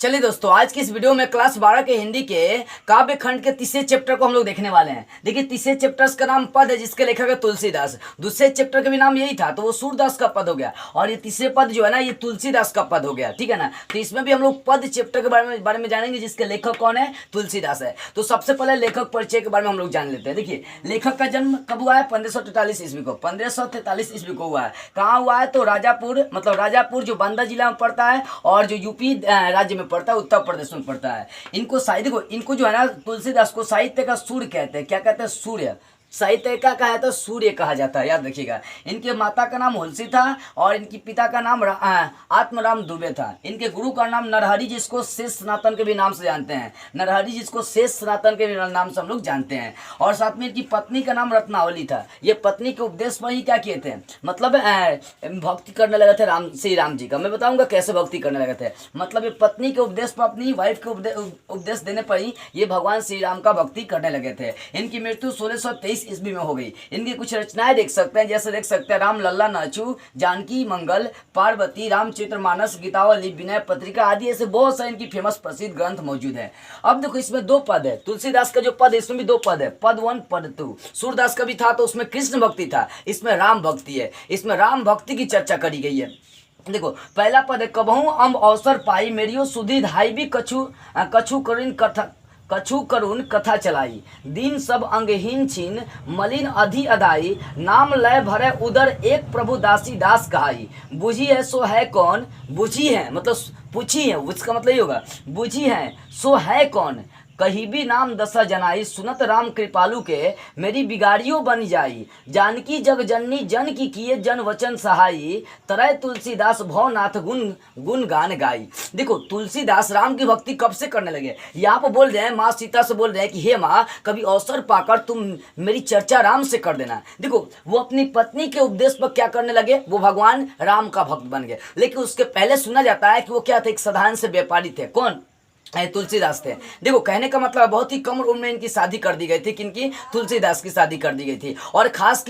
चलिए दोस्तों, आज की इस वीडियो में क्लास 12 के हिंदी के काव्य खंड के तीसरे चैप्टर को हम लोग देखने वाले हैं। देखिए, तीसरे चैप्टर का नाम पद है, जिसके लेखक है तुलसीदास। दूसरे चैप्टर का भी नाम यही था, तो वो सूरदास का पद हो गया, और ये तीसरे पद जो है ना, ये तुलसीदास का पद हो गया। ठीक है ना। तो इसमें भी हम लोग पद चैप्टर के बारे में जानेंगे, जिसके लेखक कौन है, तुलसीदास है। तो सबसे पहले लेखक परिचय के बारे में हम लोग जान लेते हैं। देखिए, लेखक का जन्म कब हुआ है? 1543 ईस्वी को। 1543 ईस्वी को हुआ है। कहाँ हुआ है? तो राजापुर, मतलब राजापुर जो बांदा जिला में पड़ता है और जो यूपी राज्य में पड़ता है, उत्तर प्रदेश में पड़ता है। इनको साहित्य को, इनको जो है ना, तुलसीदास को साहित्य का सूर्य कहते हैं। क्या कहते हैं? सूर्य। साहित्य का कहा है तो सूर्य कहा जाता है, याद रखिएगा। इनके माता का नाम हुलसी था और इनकी पिता का नाम आत्मराम दुबे था। इनके गुरु का नाम नरहरि, जिसको शेष सनातन के भी नाम से जानते हैं। नरहरि, जिसको शेष सनातन के भी नाम से हम लोग जानते हैं। और साथ में इनकी पत्नी का नाम रत्नावली था। ये पत्नी के उपदेश पर ही क्या किए थे, मतलब भक्ति करने लगे थे श्री राम जी का। मैं बताऊंगा कैसे भक्ति करने लगे थे। मतलब ये पत्नी के उपदेश पर, अपनी वाइफ के उपदेश देने पर ही ये भगवान श्री राम का भक्ति करने लगे थे। इनकी मृत्यु 1623 ईस्वी में हो गई। इनकी कुछ रचनाएं देख सकते हैं, जैसे देख सकते हैं राम लल्ला नाचू, जानकी मंगल, पार्वती, रामचरितमानस, गीतावली, विनय पत्रिका आदि, ऐसे बहुत सारे इनकी फेमस प्रसिद्ध ग्रंथ मौजूद है। अब देखो, इसमें दो पद है। तुलसीदास का जो पद है, इसमें भी दो पद है, पद 1 पद 2। सूरदास का भी था तो उसमें कृष्ण भक्ति था, इसमें राम भक्ति है। इसमें राम भक्ति की चर्चा करी गई है। देखो, पहला पद है, कबहू अम्ब अवसर पाई, मेरियो सुधि धाई भी कछु करुण कथा चलाई, दीन सब अंगहीन छीन, मलिन अधि अदाई, नाम लय भरे उदर, एक प्रभु दासी दास कहाई। बुझी है सो है कौन, बुझी है मतलब पूछी है, उसका मतलब ये होगा, बुझी है सो है कौन, कहीं भी नाम दशा जनाई, सुनत राम कृपालु के, मेरी बिगाड़ियों बन जाई, जानकी जग जननी जन की किए जन वचन सहाई, तरय तुलसीदास भवनाथ गुण गुण गान गाई। देखो, तुलसीदास राम की भक्ति कब से करने लगे? यहाँ पर बोल रहे हैं, माँ सीता से बोल रहे हैं कि हे माँ, कभी अवसर पाकर तुम मेरी चर्चा राम से कर देना। देखो, वो अपनी पत्नी के उपदेश पर क्या करने लगे, वो भगवान राम का भक्त बन गए। लेकिन उसके पहले सुना जाता है कि वो क्या थे, एक साधारण से व्यापारी थे। कौन? तुलसीदास थे। देखो, कहने का मतलब बहुत ही कम उम्र में इनकी शादी कर दी गई थी। किनकी? तुलसीदास की शादी कर दी गई थी। और खास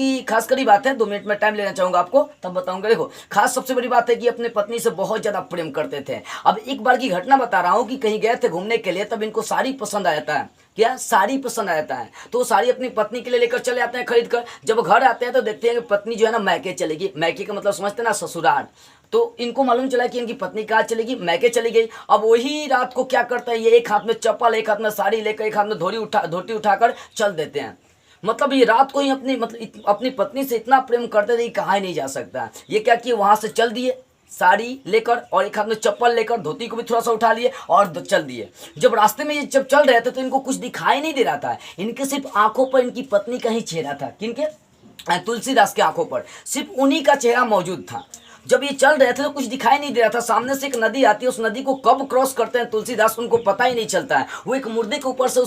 करी बात है, 2 मिनट में टाइम लेना चाहूंगा आपको, तब बताऊंगा। देखो, खास सबसे बड़ी बात है कि अपने पत्नी से बहुत ज्यादा प्रेम करते थे। अब एक बार की घटना बता रहा हूँ कि कहीं गए थे घूमने के लिए, तब इनको साड़ी पसंद आ जाता है। क्या? साड़ी पसंद आ जाता है, तो साड़ी अपनी पत्नी के लिए लेकर चले आते हैं खरीद कर। जब घर आते हैं तो देखते हैं कि पत्नी जो है ना, मैके चलेगी। मैके का मतलब समझते हैं ना, ससुराल। तो इनको मालूम चला कि इनकी पत्नी कहाँ चलेगी, मैके चली गई। अब वही रात को क्या करते हैं, ये एक हाथ में चप्पल, एक हाथ में साड़ी लेकर, एक हाथ में धोती उठाकर चल देते हैं। मतलब ये रात को ही अपनी पत्नी से इतना प्रेम करते थे कि कहा ही नहीं जा सकता। ये क्या किए, वहां से चल दिए साड़ी लेकर, और एक हाथ में चप्पल लेकर, धोती को भी थोड़ा सा उठा लिए और चल दिए। जब रास्ते में ये जब चल रहे थे तो इनको कुछ दिखाई नहीं दे रहा था। इनके सिर्फ आंखों पर इनकी पत्नी का ही चेहरा था। किनके? तुलसीदास के आंखों पर सिर्फ उन्हीं का चेहरा मौजूद था। जब ये चल रहे थे तो कुछ दिखाई नहीं दे रहा था। सामने से एक नदी आती है, उस नदी को कब क्रॉस करते हैं तुलसीदास, उनको पता ही नहीं चलता है। वो एक मुर्दे के ऊपर से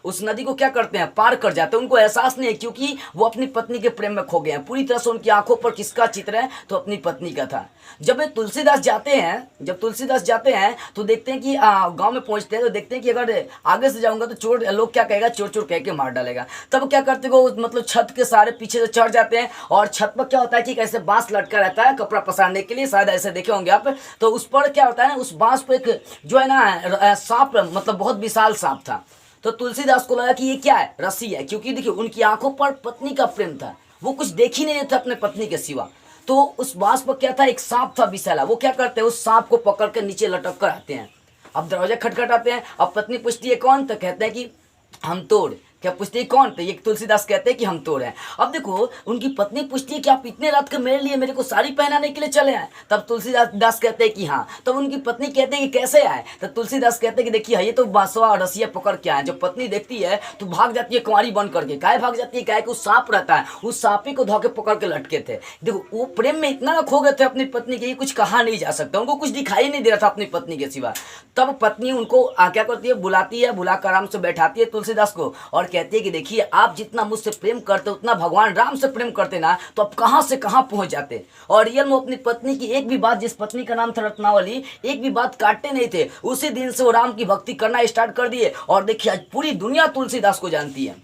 उस नदी को क्या करते हैं, पार कर जाते हैं। उनको एहसास नहीं है, क्योंकि वो अपनी पत्नी के प्रेम में खो गए हैं। पूरी तरह से उनकी आंखों पर किसका चित्र है, तो अपनी पत्नी का था। जब तुलसीदास जाते हैं तो देखते हैं कि गांव में पहुंचते हैं तो देखते हैं कि अगर आगे से जाऊंगा तो चोर, लोग क्या कहेगा, चोर चोर कह के मार डालेगा। तब क्या करते हैं, वो मतलब छत के सारे पीछे से चढ़ जाते हैं, और छत पर क्या होता है कि कैसे बांस लटका रहता है कपड़ा पसारने के लिए, शायद ऐसे देखे होंगे आप। तो उस पर क्या होता है, उस बांस पर एक जो है ना सांप, मतलब बहुत विशाल सांप था। तो तुलसीदास को लगा कि ये क्या है, रस्सी है, क्योंकि देखिए उनकी आंखों पर पत्नी का प्रेम था। वो कुछ देख ही नहीं था अपने पत्नी के सिवा। तो उस बांस पर क्या था, एक सांप था विशाला। वो क्या करते हैं, उस सांप को पकड़ कर नीचे लटक कर आते हैं। अब दरवाजा खटखटाते हैं। अब पत्नी पूछती है कौन, तो कहते हैं कि हम तोड़। क्या पूछती है कौन, तो ये तुलसीदास कहते हैं कि हम तोड़ हैं। अब देखो, उनकी पत्नी पूछती है कि आप इतने रात के मेरे लिए, मेरे को साड़ी पहनाने के लिए चले आए? तब तुलसीदास कहते हैं कि हाँ। तब उनकी पत्नी कहते हैं कि कैसे आए? तो तुलसीदास कहते हैं कि देखिए, ये तो बांसवा और रस्सिया पकड़ के आए। जब पत्नी देखती है तो भाग जाती है कुंवारी बन करके। काहे भाग जाती है? काहे कि उस सांप रहता है, उस सांपी को धोके पकड़ के लटके थे। देखो, वो प्रेम में इतना खो गए थे अपनी पत्नी के, कुछ कहा नहीं जा सकता। उनको कुछ दिखाई नहीं दे रहा था अपनी पत्नी के सिवा। तब पत्नी उनको क्या करती है, बुलाती है, बुलाकर आराम से बैठाती है तुलसीदास को, और कहती है कि देखिए, आप जितना मुझसे प्रेम करते, उतना भगवान राम से प्रेम करते ना, तो आप कहां से कहां पहुंच जाते। और रियल में अपनी पत्नी की एक भी बात, जिस पत्नी का नाम था रत्नावली, एक भी बात काटते नहीं थे। उसी दिन से वो राम की भक्ति करना स्टार्ट कर दिए। और देखिए, आज पूरी दुनिया तुलसीदास को जानती है।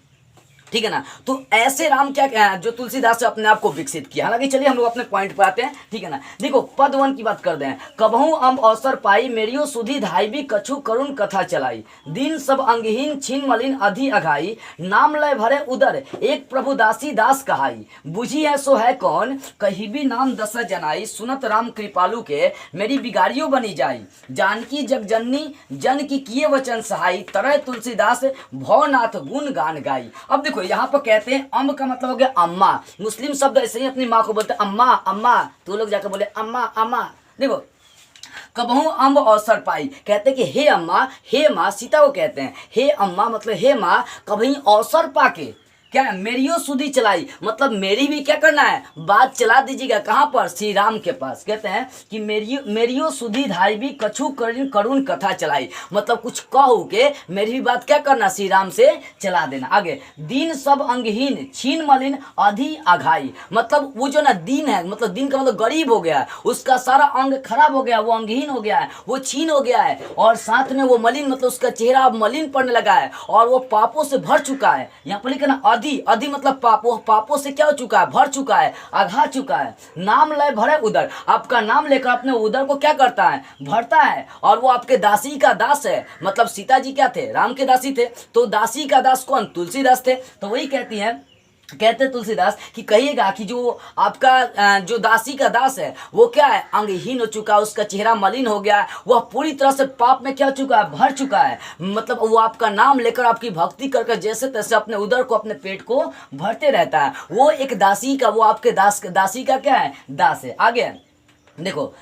ठीक है ना। तो ऐसे राम क्या जो तुलसीदास ने अपने आप को विकसित किया। हालांकि चलिए हम लोग अपने पॉइंट पर आते हैं, ठीक है ना। देखो पद 1 की बात करते हैं। कबहू अम्ब अवसर पाई, मेरियो सुधी धाइबी कछु करुण कथा चलाई। दिन सब अंगहीन छीन मलिन अधि अघाई, नाम लय भरे उदर एक प्रभु दासी दास कहाई। बुझी है सो है कौन, कही भी नाम दस जनाई। सुनत राम कृपालु के, मेरी बिगाड़ियों बनी जाई। जानकी जगजननी जन की किए वचन सहाई, तरह तुलसीदास भवनाथ गुण गान गाई। अब देखो यहाँ पर कहते हैं अम्ब का मतलब हो गया अम्मा। मुस्लिम शब्द ऐसे ही अपनी माँ को बोलते हैं अम्मा अम्मा, तो लोग जाकर बोले अम्मा अम्मा। देखो कबहू अम्ब अवसर पाई, कहते हैं कि हे अम्मा, हे माँ, सीता को कहते हैं हे अम्मा मतलब हे माँ, कभी अवसर पाके क्या मेरियो सुधी चलाई, मतलब मेरी भी क्या करना है, बात चला दीजिएगा। कहाँ पर, श्री राम के पास। कहते हैं कि मेरियो सुधी धाई भी कछु करुण कथा चलाई, मतलब कुछ कहो के मेरी भी बात क्या करना, श्री राम से चला देना। आगे दीन सब अंगहीन छीन मलिन अधि अघाई, मतलब वो जो ना दीन है, मतलब दीन का मतलब गरीब हो गया है, उसका सारा अंग खराब हो गया, वो अंगहीन हो गया है, वो छीन हो गया है, और साथ में वो मलिन मतलब उसका चेहरा अब मलिन पड़ने लगा है, और वो पापों से भर चुका है। यहाँ पर लिखा ना अधि मतलब पाप, वो पापों से क्या हो चुका है, भर चुका है, आघा चुका है। नाम लय भरे उदर, आपका नाम लेकर अपने उदर को क्या करता है, भरता है। और वो आपके दासी का दास है, मतलब सीता जी क्या थे, राम के दासी थे, तो दासी का दास कौन, तुलसीदास थे। तो वही कहती हैं, कहते तुलसीदास कि कहिएगा कि जो आपका जो दासी का दास है वो क्या है, अंगहीन हो चुका है, उसका चेहरा मलिन हो गया है, वह पूरी तरह से पाप में क्या हो चुका है, भर चुका है। मतलब वो आपका नाम लेकर आपकी भक्ति करके जैसे तैसे अपने उदर को, अपने पेट को भरते रहता है। वो एक दासी का, वो आपके दासी का क्या है, दास है। आगे देखो,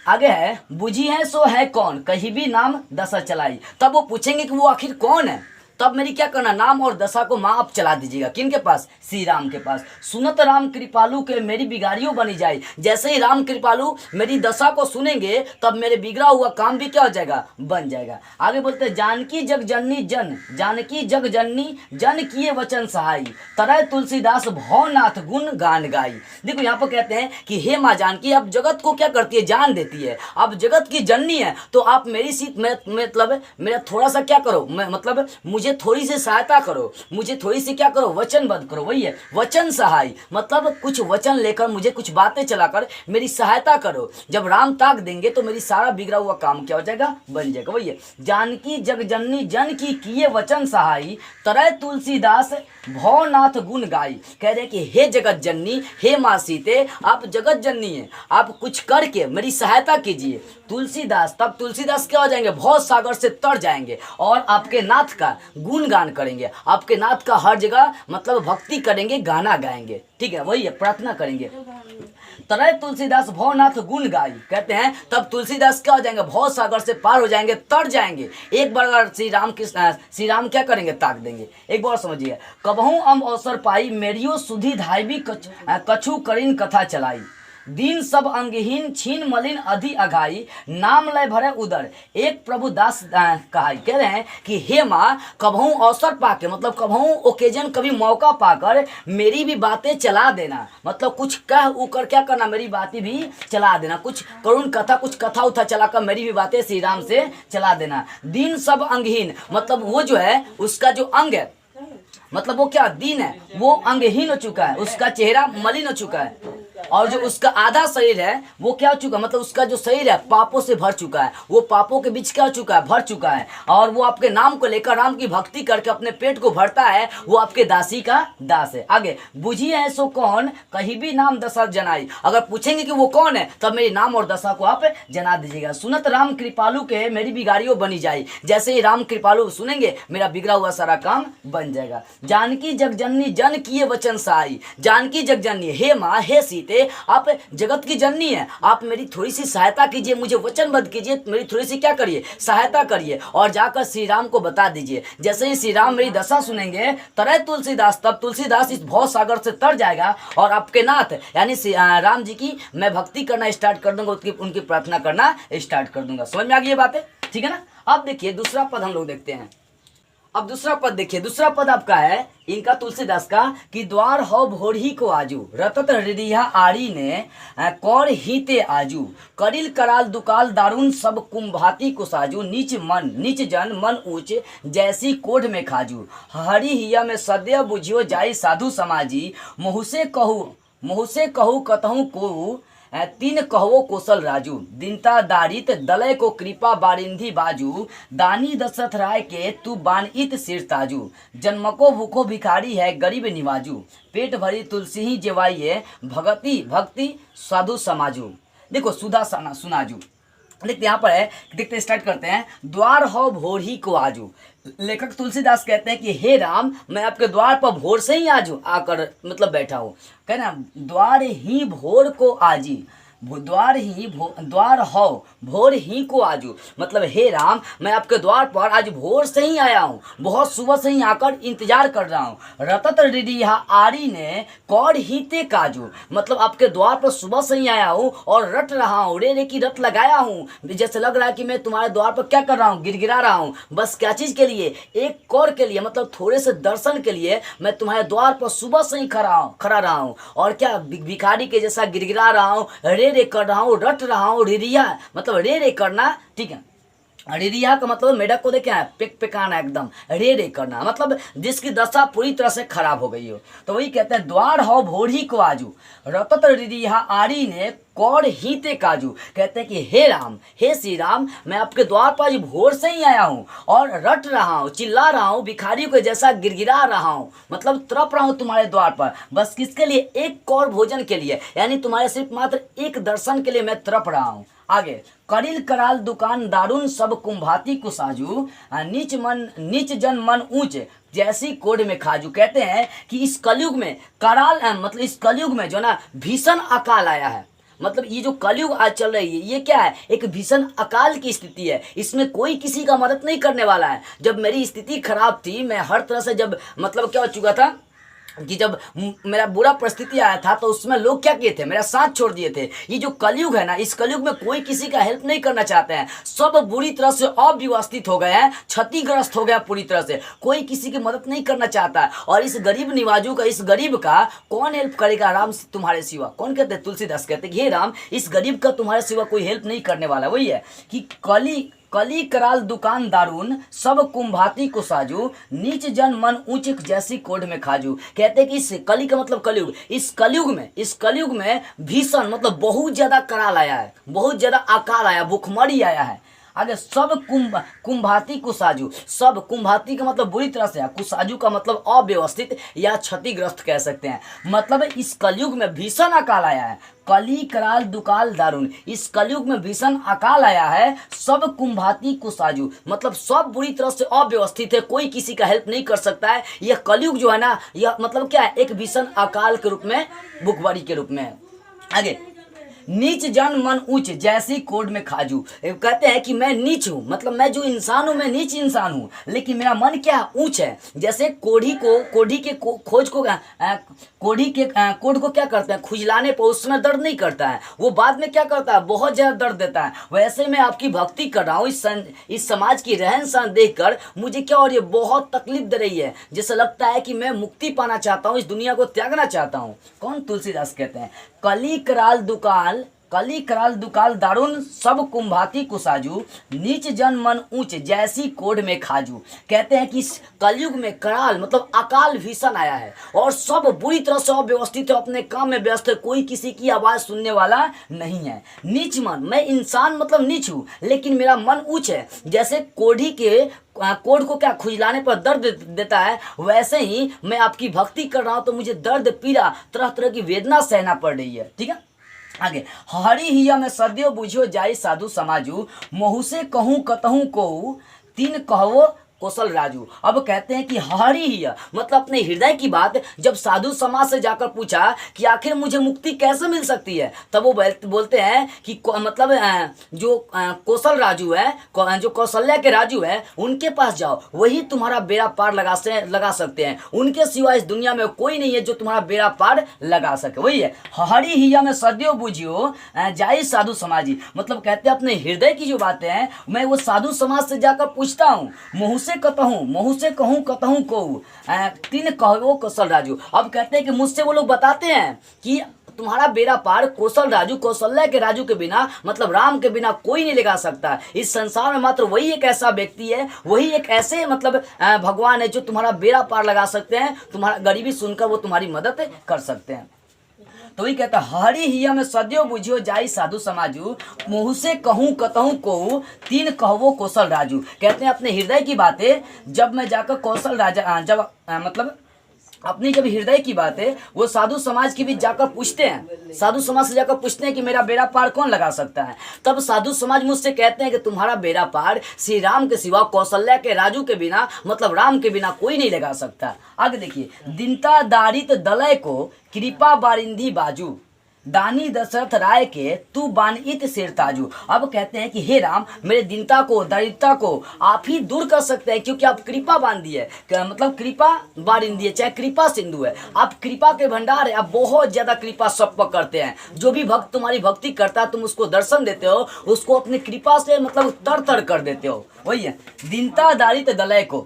आगे है बुझी है सो है कौन, कहीं भी नाम दशा चलाई। तब वो पूछेंगे कि वो आखिर कौन है, तब मेरी क्या करना, नाम और दशा को माँ आप चला दीजिएगा। किनके पास, श्री राम के पास। सुनत राम कृपालु के, मेरी बिगाड़ियों बनी जाए। जैसे ही राम कृपालु मेरी दशा को सुनेंगे तब मेरे बिगड़ा हुआ काम भी क्या हो जाएगा, बन जाएगा। आगे बोलते हैं जानकी जग जननी जन, जानकी जग जननी जन किए वचन सहाई, तरह तुलसीदास भवनाथ गुण गान गाई। देखो यहाँ पर कहते हैं कि हे माँ जानकी, आप जगत को क्या करती है, जान देती है, आप जगत की जननी है, तो आप मेरी सीट मतलब मेरा थोड़ा सा क्या करो, मतलब मुझे थोड़ी सी सहायता करो, मुझे थोड़ी सी क्या करो, वचनबद्ध करो। वही है वचन सहाय, मतलब कुछ वचन लेकर मुझे कुछ बातें चलाकर मेरी सहायता करो। जब राम ताक देंगे तो मेरी सारा बिगड़ा हुआ काम क्या हो जाएगा, बन जाएगा। वही है जानकी जगजननी जन की किए वचन सहाई, तरह तुलसीदास भवनाथ गुण गाई। कह रहे कि हे जगत जननी, हे माँ सीते, आप जगत जननी है, आप कुछ करके मेरी सहायता कीजिए। तुलसीदास, तब तुलसीदास क्या हो जाएंगे, भव सागर से तर जाएंगे और आपके नाथ का गुणगान करेंगे, आपके नाथ का हर जगह मतलब भक्ति करेंगे, गाना गाएंगे। ठीक है, वही है, प्रार्थना करेंगे। तरह तुलसीदास भवनाथ गुण गाई, कहते हैं तब तुलसीदास क्या हो जाएंगे, भव सागर से पार हो जाएंगे, तर जाएंगे। एक बार श्री राम क्या करेंगे, ताक देंगे। एक बार समझिए, कबहू अम्ब अवसर पाई, मेरियो सुधी धाइबी कछु करिन कथा चलाई। दीन सब अंगहीन छीन मलिन अधि अघाई, नाम लय भरे उदर एक प्रभु दास कहाई। कह रहे हैं कि हे माँ, कबहू अवसर पाके, मतलब कबहू ओकेजन, कभी मौका पाकर मेरी भी बातें चला देना, मतलब कुछ कह उकर क्या करना, मेरी बातें भी चला देना, कुछ करुण कथा, कुछ कथा उथा चलाकर मेरी भी बातें श्री राम से चला देना। दीन सब अंगहीन, मतलब वो जो है उसका जो अंग है, मतलब वो क्या दीन है, वो अंगहीन हो चुका है, उसका चेहरा मलिन हो चुका है, और जो उसका आधा शरीर है वो क्या हो चुका है, मतलब उसका जो शरीर है पापों से भर चुका है, वो पापों के बीच क्या हो चुका है, भर चुका है। और वो आपके नाम को लेकर राम की भक्ति करके अपने पेट को भरता है, वो आपके दासी का दास है। आगे बुझी है सो कौन, कहीं भी नाम दशा जनाई। अगर पूछेंगे कि वो कौन है, तब मेरी नाम और दशा को आप जना दीजिएगा। सुनत राम कृपालु के, मेरी बिगाड़ियों बनी जाए। जैसे ही राम कृपालु सुनेंगे मेरा बिगड़ा हुआ सारा काम बन जाएगा। जानकी जगजननी जन किए वचन सहाई, जानकी जगजननी, हे माँ, हे सीते, आप जगत की जननी है, आप मेरी थोड़ी सी सहायता कीजिए, मुझे वचनबद्ध कीजिए, मेरी थोड़ी सी क्या करिए, सहायता करिए, और जाकर श्री राम को बता दीजिए। जैसे ही श्री राम मेरी दशा सुनेंगे, तरह तुलसीदास, तब तुलसीदास इस भव सागर से तर जाएगा, और आपके नाथ यानी राम जी की मैं भक्ति करना स्टार्ट कर दूंगा, उनकी प्रार्थना करना स्टार्ट कर दूंगा। समझ में आ गई ये बातें, ठीक है ना। अब देखिए दूसरा पद हम लोग देखते हैं। अब दूसरा पद देखिए, दूसरा पद आपका है इनका तुलसीदास का कि द्वार हो भोरही को आजू रतत रिहा आड़ी ने कौर हीते आजू करिल कराल दुकाल दारुन सब कुंभाती को साजू नीच जन मन ऊंच जैसी कोढ़ में खाजू हरि हिया में सद्य बुझियो जाई साधु समाजी मुँह से कहू कतहूँ को तीन कहवो कौशल राजू दिनता दारित दलय को कृपा बारिंधी बाजू दानी दशरथ राय के तू बानइत सिर ताजू जन्म को भूखो भिखारी है गरीब निवाजू पेट भरी तुलसी ही जेवाइए भक्ति साधु समाजू। देखो सुधा सुनाजू देखते यहाँ पर है, देखते स्टार्ट करते हैं। द्वार हो भोर ही को आजू, लेखक तुलसीदास कहते हैं कि हे राम मैं आपके द्वार पर भोर से ही आजू आकर मतलब बैठा हूँ। कहना द्वार ही भोर को आजी, द्वार हो भोर ही को आजू मतलब हे राम मैं आपके द्वार पर आज भोर से ही आया हूँ, बहुत सुबह से ही आकर इंतजार कर रहा हूँ। रतत रिहा आरी ने कौड़ हीते काजू मतलब आपके द्वार पर सुबह से ही आया हूँ और रट रहा हूँ, रे की रट लगाया हूँ। जैसे लग रहा है कि मैं तुम्हारे द्वार पर क्या कर रहा हूँ, गिरगिरा रहा हूँ। बस क्या चीज़ के लिए, एक कौर के लिए मतलब थोड़े से दर्शन के लिए मैं तुम्हारे द्वार पर सुबह से ही खड़ा रहा हूँ और क्या भिखारी के जैसा गिरगिरा रहा हूँ, रे कर रहा हूँ, रट रहा हूँ। रिरिया मतलब रे करना, ठीक है। रिरिया का मतलब मेढक को देखे पेकाना एकदम रे करना मतलब जिसकी दशा पूरी तरह से खराब हो गई हो। तो वही कहते हैं द्वार हो भोरी को आजू रतत रिहा आरी ने कौड़ हीते काजू। कहते हैं कि हे राम, हे श्री राम मैं आपके द्वार पर आज भोर से ही आया हूँ और रट रहा हूँ, चिल्ला रहा हूँ, भिखारियों के जैसा गिरगिरा रहा हूँ, मतलब तड़प रहा हूँ तुम्हारे द्वार पर। बस किसके लिए, एक कौर भोजन के लिए, यानी तुम्हारे सिर्फ मात्र एक दर्शन के लिए मैं तड़प रहा हूँ। आगे करिल कराल दुकान दारुन सब कुंभाती कुसाजू नीच जन मन ऊंच जैसी कोड में खाजू। कहते हैं कि इस कलयुग में कराल मतलब इस कलयुग में जो ना भीषण अकाल आया है, मतलब ये जो कलयुग आज चल रही है ये क्या है, एक भीषण अकाल की स्थिति है। इसमें कोई किसी का मदद नहीं करने वाला है। जब मेरी स्थिति खराब थी, मैं हर तरह से जब मतलब क्या हो चुका था कि जब मेरा बुरा परिस्थिति आया था तो उसमें लोग क्या किए थे, मेरा साथ छोड़ दिए थे। ये जो कलयुग है ना, इस कलयुग में कोई किसी का हेल्प नहीं करना चाहते हैं। सब बुरी तरह से अव्यवस्थित हो गए हैं, क्षतिग्रस्त हो गया पूरी तरह से, कोई किसी की मदद नहीं करना चाहता। और इस गरीब निवाजू का, इस गरीब का कौन हेल्प करेगा राम तुम्हारे सिवा। कौन कहते हैं, तुलसीदास कहते हैं कि हे राम इस गरीब का तुम्हारे सिवा कोई हेल्प नहीं करने वाला। वही है कि कली कराल दुकान दारुन सब कुंभाती को साजू नीच जन मन ऊंच जैसी कोड में खाजू। कहते हैं कि इस कली का मतलब कलयुग, इस कलयुग में भीषण मतलब बहुत ज्यादा कराल आया है, बहुत ज्यादा अकाल आया, भूखमरी आया है। आगे सब कुंभाती कुसाजू, सब कुंभाती का मतलब बुरी तरह से है, कुसाजू का मतलब अव्यवस्थित या क्षतिग्रस्त कह सकते हैं। मतलब इस कलयुग में भीषण अकाल आया है, कली कराल दुकाल दारुन, इस कलयुग में भीषण अकाल आया है। सब कुंभाती कुसाजू मतलब सब बुरी तरह से अव्यवस्थित है, कोई किसी का हेल्प नहीं कर सकता है। यह कलयुग जो है ना, यह मतलब क्या है, एक भीषण अकाल के रूप में, भुखमरी के रूप में। आगे नीच जन मन ऊंच जैसी कोड में खाजू। कहते हैं कि मैं नीच हूँ, मतलब मैं जो इंसान हूँ मैं नीच इंसान हूँ, लेकिन मेरा मन क्या ऊंच है। जैसे कोढ़ी के खोज को कोढ़ी के कोड को क्या करते हैं, खुजलाने पर उस समय दर्द नहीं करता है, वो बाद में क्या करता है, बहुत ज्यादा दर्द देता है। वैसे मैं आपकी भक्ति कर रहा हूँ, इस समाज की रहन सहन देखकर मुझे क्या और ये बहुत तकलीफ दे रही है। जैसे लगता है कि मैं मुक्ति पाना चाहता हूँ, इस दुनिया को त्यागना चाहता हूँ। कौन, तुलसीदास कहते हैं कली कराल दुकाल दारुन सब कुंभाती कुसाजू नीच जन मन ऊंच जैसी कोड में खाजू। कहते हैं कि इस कलयुग में कराल मतलब अकाल भीषण आया है और सब बुरी तरह से अव्यवस्थित है, अपने काम में व्यस्त है, कोई किसी की आवाज सुनने वाला नहीं है। नीच मन, मैं इंसान मतलब नीच हूँ, लेकिन मेरा मन ऊंच है। जैसे कोढ़ी के कोड को क्या खुजलाने पर दर्द देता है, वैसे ही मैं आपकी भक्ति कर रहा हूं तो मुझे दर्द, पीड़ा, तरह तरह की वेदना सहना पड़ रही है। ठीक है, आगे हरि हिया में सदैव बुझियो जाई साधु समाजू मुँह से कहूँ कतहूँ को तीन कहवो कौशल राजू। अब कहते हैं कि हरि ही मतलब अपने हृदय की बात जब साधु समाज से जाकर पूछा कि आखिर मुझे मुक्ति कैसे मिल सकती है, तब वो बोलते हैं कि मतलब जो कौशल राजू है, जो कौशल्या के राजू है, उनके पास जाओ, वही तुम्हारा बेड़ा पार लगा सकते हैं। उनके सिवा इस दुनिया में कोई नहीं है जो तुम्हारा बेड़ा पार लगा सके। वही है हरि हिया में सदैव बुझियो जाई साधु समाजी। मतलब कहते हैं अपने हृदय की जो बातें हैं मैं वो साधु समाज से जाकर पूछता हूँ, मुँह महू से कहूँ कतहूँ को तीन कहो कौशल राजू। अब कहते हैं कि मुझसे वो लोग बताते हैं कि तुम्हारा बेड़ा पार कौशल राजू, कौशल्या के राजू के बिना, मतलब राम के बिना कोई नहीं लगा सकता। इस संसार में मात्र वही एक ऐसा व्यक्ति है, वही एक ऐसे मतलब भगवान है जो तुम्हारा बेड़ा पार लगा सकते हैं, तुम्हारा गरीबी सुनकर वो तुम्हारी मदद कर सकते हैं। तो वही कहता है, हरि हिया में सदैव बुझियो जाई साधु समाजू, मुँह से कहूँ कतहूँ को तीन कहवो कौशल राजू। कहते हैं अपने हृदय की बातें जब मैं जाकर कौशल राजा जब मतलब अपनी जब हृदय की बात है वो साधु समाज के बीच जाकर पूछते हैं, साधु समाज से जाकर पूछते हैं कि मेरा बेड़ा पार कौन लगा सकता है। तब साधु समाज मुझसे कहते हैं कि तुम्हारा बेड़ा पार श्री राम के सिवा, कौशल्या के राजू के बिना, मतलब राम के बिना कोई नहीं लगा सकता। आगे देखिए, दीनता दारित दलय को कृपा बारिंदी बाजू, दानी दशरथ राय के तू बानित सिरताजू। अब कहते हैं कि हे राम, मेरे दीनता को, दरिद्रता को आप ही दूर कर सकते हैं, क्योंकि आप कृपा बांधी है, मतलब कृपा बारिंदी है, चाहे कृपा सिंधु है, आप कृपा के भंडार है, आप बहुत ज्यादा कृपा सब पर करते हैं। जो भी भक्त तुम्हारी भक्ति करता है तुम उसको दर्शन देते हो, उसको अपनी कृपा से मतलब तर तर कर देते हो। वही है, दीनता दारित दलय को,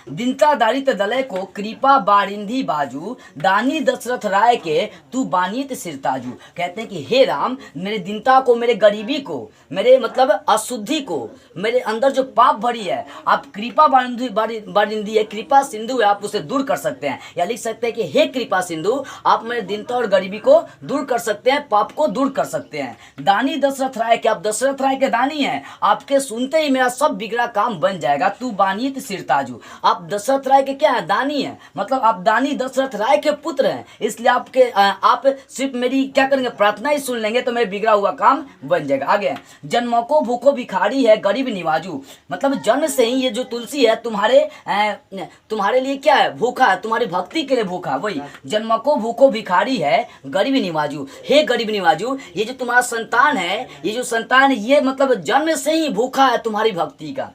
दीनता दारित दलय को कृपा बारिंदी बाजू, दानी दशरथ राय के तू बानित सिरताजू। कहते हैं कि हे राम, मेरे दीनता को, मेरे गरीबी को, मेरे मतलब अशुद्धि को, मेरे अंदर जो पाप भरी है, आप कृपा बारिंदी है, कृपा सिंधु है, आप उसे दूर कर सकते हैं। या लिख सकते हैं कि हे कृपा सिंधु, आप मेरे दीनता और गरीबी को दूर कर सकते हैं, पाप को दूर कर सकते हैं। दानी दशरथ राय के, आप दशरथ राय के दानी हैं, आपके सुनते ही मेरा सब बिगड़ा काम बन जाएगा। तू बानित सिरताजू, आप दशरथ राय के क्या है, दानी है, मतलब आप दानी दशरथ राय के पुत्र हैं, इसलिए आप सिर्फ मेरी क्या करेंगे, प्रार्थना ही सुन लेंगे तो मेरे बिगड़ा हुआ काम बन जाएगा। आगे, जन्म को भूखो भिखारी है गरीब निवाजू, मतलब जन्म से ही ये जो तुलसी है तुम्हारे लिए क्या है, भूखा है, तुम्हारी भक्ति के लिए भूखा। वही, जन्म को भूखो भिखारी है गरीब निवाजू, हे गरीब निवाजू, ये जो तुम्हारा संतान है, ये जो संतान, ये मतलब जन्म से ही भूखा है तुम्हारी भक्ति का।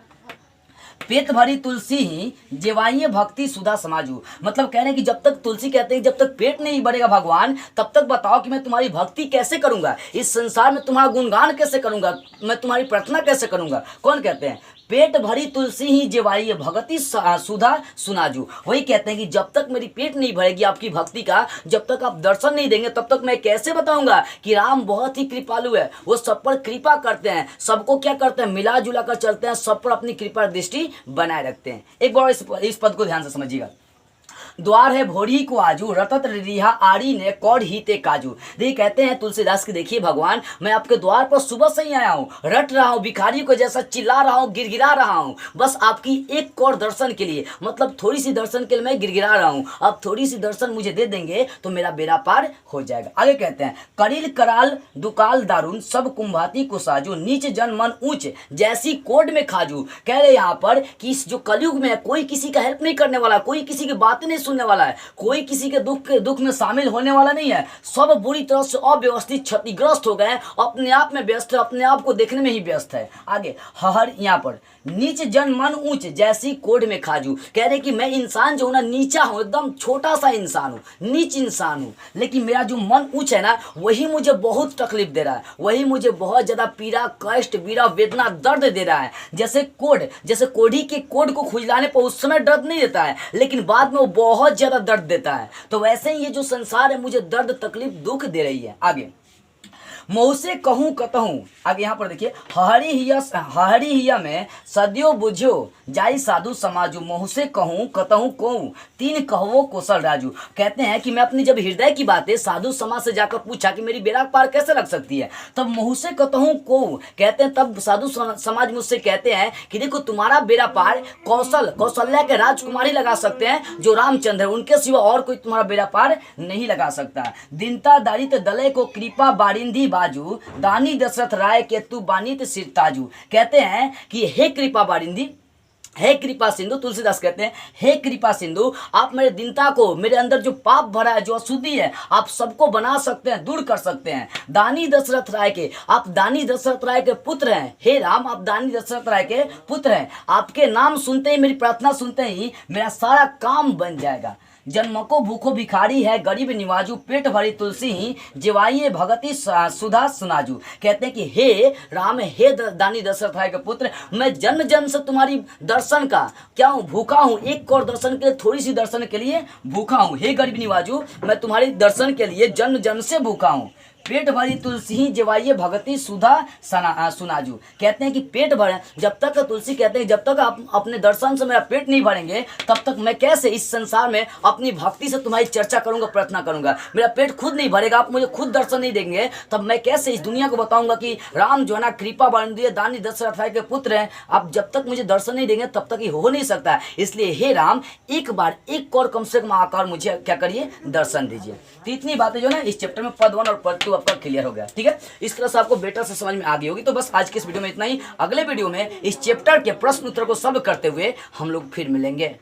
पेट भरी तुलसी ही जेवाइए भक्ति सुधा समाजू, मतलब कह रहे हैं कि जब तक तुलसी कहते हैं जब तक पेट नहीं भरेगा भगवान, तब तक बताओ कि मैं तुम्हारी भक्ति कैसे करूंगा, इस संसार में तुम्हारा गुणगान कैसे करूंगा, मैं तुम्हारी प्रार्थना कैसे करूंगा। कौन कहते हैं, पेट भरी तुलसी ही जेवाई भगति सुधा सुनाजू। वही कहते हैं कि जब तक मेरी पेट नहीं भरेगी आपकी भक्ति का, जब तक आप दर्शन नहीं देंगे, तब तक मैं कैसे बताऊंगा कि राम बहुत ही कृपालु है, वो सब पर कृपा करते हैं, सबको क्या करते हैं, मिला जुला कर चलते हैं, सब पर अपनी कृपा दृष्टि बनाए रखते हैं। एक बार इस पद को ध्यान से समझिएगा, द्वार है भोरी को आजू, रतत रिहा आड़ी ने कौड़ ही ते काजू। देखिए कहते हैं तुलसीदास की, देखिए भगवान, मैं आपके द्वार पर सुबह से ही आया हूँ, रट रहा हूँ, भिखारी को जैसा चिल्ला रहा हूँ, गिरगिरा रहा हूँ, बस आपकी एक कौड़ दर्शन के लिए, मतलब थोड़ी सी दर्शन के लिए मैं गिरगिरा रहा हूँ, अब थोड़ी सी दर्शन मुझे दे देंगे तो मेरा बेड़ा पार हो जाएगा। आगे कहते हैं, करील कराल दुकाल दारुन सब कुंभाती को साजू, नीच जन मन ऊंच जैसी कोड में खाजू। कह रहे यहाँ पर कि इस जो कलयुग में कोई किसी का हेल्प नहीं करने वाला, कोई किसी की बातें नहीं सुनने वाला है, कोई किसी के दुख में शामिल होने वाला नहीं है, सब बुरी तरह से अव्यवस्थित क्षतिग्रस्त हो गए, अपने आप में व्यस्त है, अपने आप को देखने में ही व्यस्त है। आगे हर यहाँ पर नीच जन मन ऊंच जैसी कोड में खाजू, कह रहे कि मैं इंसान जो हूं ना, नीचा हूं, एकदम छोटा सा इंसान हूं, नीच इंसान हूं, लेकिन मेरा जो मन ऊंच है ना, वही मुझे बहुत तकलीफ दे रहा है, वही मुझे बहुत ज्यादा पीड़ा, कष्ट, पीड़ा, वेदना, दर्द दे रहा है। जैसे कोढ़ी के कोड को खुजलाने पर उस समय दर्द नहीं देता है, लेकिन बाद में वो बहुत ज्यादा दर्द देता है, तो वैसे ही ये जो संसार है मुझे दर्द, तकलीफ, दुख दे रही है। आगे मऊ से कहूँ कतहूँ, आगे यहाँ पर देखिए, हरी हिया में सदियो बुझो जाई साधु समाजू, महू से कहूँ कतहूँ कहूँ तीन कहवो कौशल राजू। कहते हैं कि मैं अपनी जब हृदय की बातें साधु समाज से जाकर पूछा कि मेरी बेड़ा पार कैसे लग सकती है, तब महू से कहूँ कहूँ कहते हैं, तब साधु समाज मुझसे कहते हैं कि देखो तुम्हारा बेड़ा पार कौशल्या के राजकुमारी लगा सकते हैं जो रामचंद्र है, उनके सिवा और कोई तुम्हारा बेड़ा पार नहीं लगा सकता। दीनता दारित दलय को कृपा बारिंदी बाजू, दानी दशरथ राय के तू बानित सिरताजू। कहते हैं कि हे कृपा बारिंदी, हे कृपा सिंधु, तुलसीदास कहते हैं हे कृपा सिंधु, आप मेरे दीनता को, मेरे अंदर जो पाप भरा है, जो अशुद्धि है, आप सबको बना सकते हैं, दूर कर सकते हैं। दानी दशरथ राय के, आप दानी दशरथ राय के पुत्र हैं, हे राम आप दानी दशरथ राय के पुत्र हैं, आपके नाम सुनते ही, मेरी प्रार्थना सुनते ही मेरा सारा काम बन जाएगा। जन्म को भूखो भिखारी है, गरीब निवाजू, पेट भरी तुलसी जिवाइए भगति सुधा सुनाजू। कहते हैं कि हे राम, हे दानी दशरथ राय के पुत्र, मैं जन्म जन्म से तुम्हारी दर्शन का क्या हूँ, भूखा हूँ, एक और दर्शन के लिए, थोड़ी सी दर्शन के लिए भूखा हूँ। हे गरीब निवाजू, मैं तुम्हारी दर्शन के लिए जन्म जन्म से भूखा हूँ। पेट भरी तुलसी जवाइए भगति सुधा सुनाजू। कहते हैं कि पेट भरे, जब तक तुलसी कहते हैं जब तक आप अपने दर्शन से मेरा पेट नहीं भरेंगे तब तक मैं कैसे इस संसार में अपनी भक्ति से तुम्हारी चर्चा करूंगा, प्रार्थना करूंगा। मेरा पेट खुद नहीं भरेगा, आप मुझे खुद दर्शन नहीं देंगे, तब मैं कैसे इस दुनिया को बताऊंगा कि राम जो है ना कृपा बंधु दानी दशरथ राय के पुत्र हैं। आप जब तक मुझे दर्शन नहीं देंगे तब तक ये हो नहीं सकता। इसलिए हे राम, एक बार एक और कम से कम आकर मुझे क्या करिए, दर्शन दीजिए। तो इतनी बातें जो है ना इस चैप्टर में पद 1 और पद 2 आपका क्लियर हो गया। ठीक है, इस तरह से आपको बेटर से समझ में आ गई होगी। तो बस आज के इस वीडियो में इतना ही। अगले वीडियो में इस चैप्टर के प्रश्न उत्तर को सॉल्व करते हुए हम लोग फिर मिलेंगे।